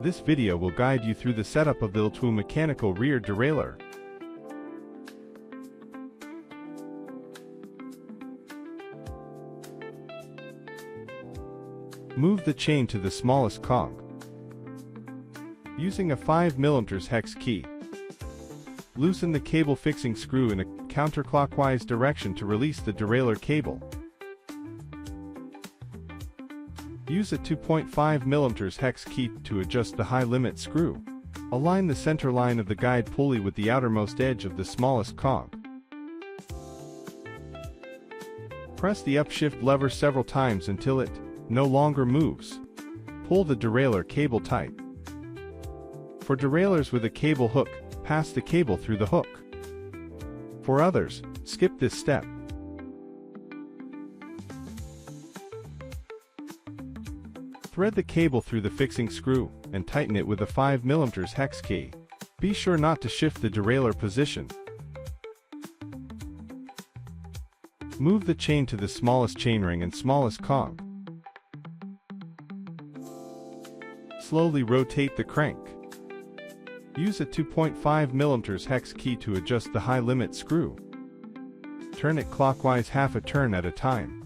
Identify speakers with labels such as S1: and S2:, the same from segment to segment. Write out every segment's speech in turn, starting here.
S1: This video will guide you through the setup of the L-TWOO mechanical rear derailleur. Move the chain to the smallest cog. Using a 5mm hex key, loosen the cable fixing screw in a counterclockwise direction to release the derailleur cable. Use a 2.5mm hex key to adjust the high limit screw. Align the center line of the guide pulley with the outermost edge of the smallest cog. Press the upshift lever several times until it no longer moves. Pull the derailleur cable tight. For derailleurs with a cable hook, pass the cable through the hook. For others, skip this step. Thread the cable through the fixing screw, and tighten it with a 5mm hex key. Be sure not to shift the derailleur position. Move the chain to the smallest chainring and smallest cog. Slowly rotate the crank. Use a 2.5mm hex key to adjust the high limit screw. Turn it clockwise half a turn at a time.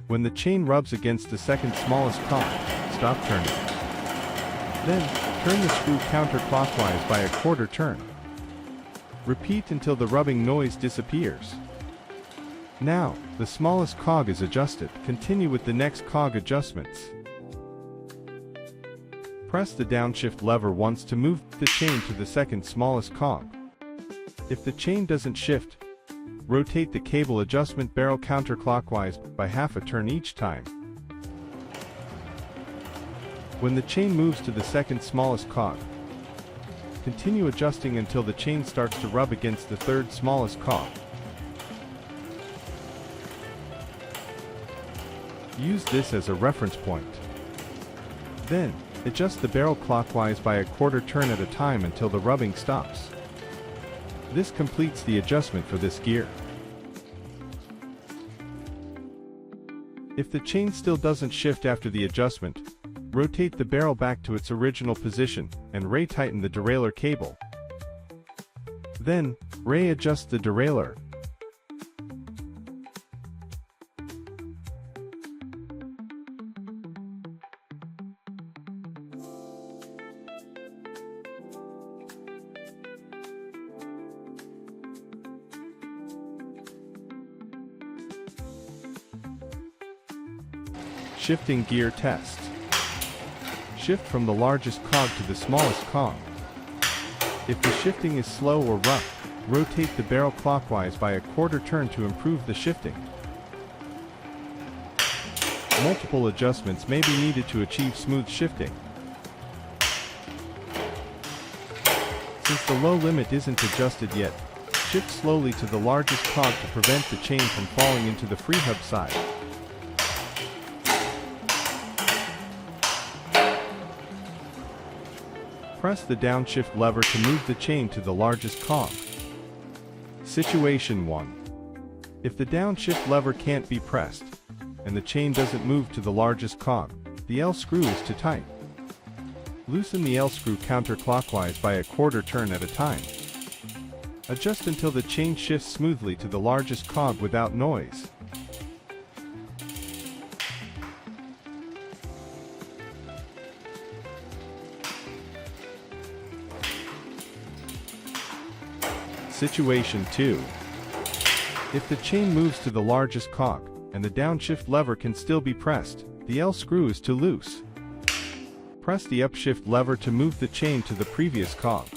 S1: When the chain rubs against the second smallest cog, stop turning. Then, turn the screw counterclockwise by a quarter turn. Repeat until the rubbing noise disappears. Now, the smallest cog is adjusted. Continue with the next cog adjustments. Press the downshift lever once to move the chain to the second smallest cog. If the chain doesn't shift, rotate the cable adjustment barrel counterclockwise by half a turn each time. When the chain moves to the second smallest cog, continue adjusting until the chain starts to rub against the third smallest cog. Use this as a reference point. Then, adjust the barrel clockwise by a quarter turn at a time until the rubbing stops. This completes the adjustment for this gear. If the chain still doesn't shift after the adjustment, rotate the barrel back to its original position and re-tighten the derailleur cable. Then, re-adjust the derailleur. Shifting gear test. Shift from the largest cog to the smallest cog. If the shifting is slow or rough, rotate the barrel clockwise by a quarter turn to improve the shifting. Multiple adjustments may be needed to achieve smooth shifting. Since the low limit isn't adjusted yet, shift slowly to the largest cog to prevent the chain from falling into the free hub side. Press the downshift lever to move the chain to the largest cog. Situation 1. If the downshift lever can't be pressed, and the chain doesn't move to the largest cog, the L screw is too tight. Loosen the L screw counterclockwise by a quarter turn at a time. Adjust until the chain shifts smoothly to the largest cog without noise. Situation 2. If the chain moves to the largest cog, and the downshift lever can still be pressed, the L screw is too loose. Press the upshift lever to move the chain to the previous cog.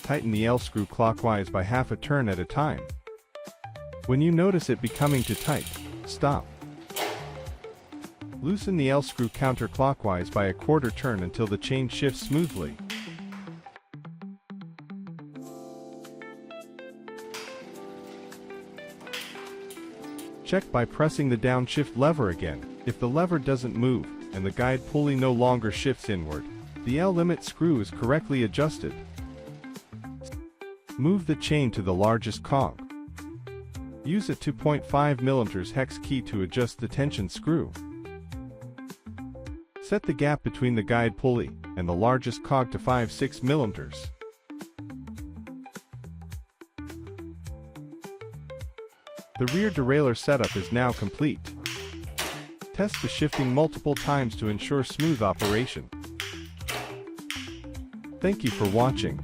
S1: Tighten the L screw clockwise by half a turn at a time. When you notice it becoming too tight, stop. Loosen the L screw counterclockwise by a quarter turn until the chain shifts smoothly. Check by pressing the downshift lever again. If the lever doesn't move, and the guide pulley no longer shifts inward, the L limit screw is correctly adjusted. Move the chain to the largest cog. Use a 2.5mm hex key to adjust the tension screw. Set the gap between the guide pulley and the largest cog to 5/6 mm. The rear derailleur setup is now complete. Test the shifting multiple times to ensure smooth operation. Thank you for watching.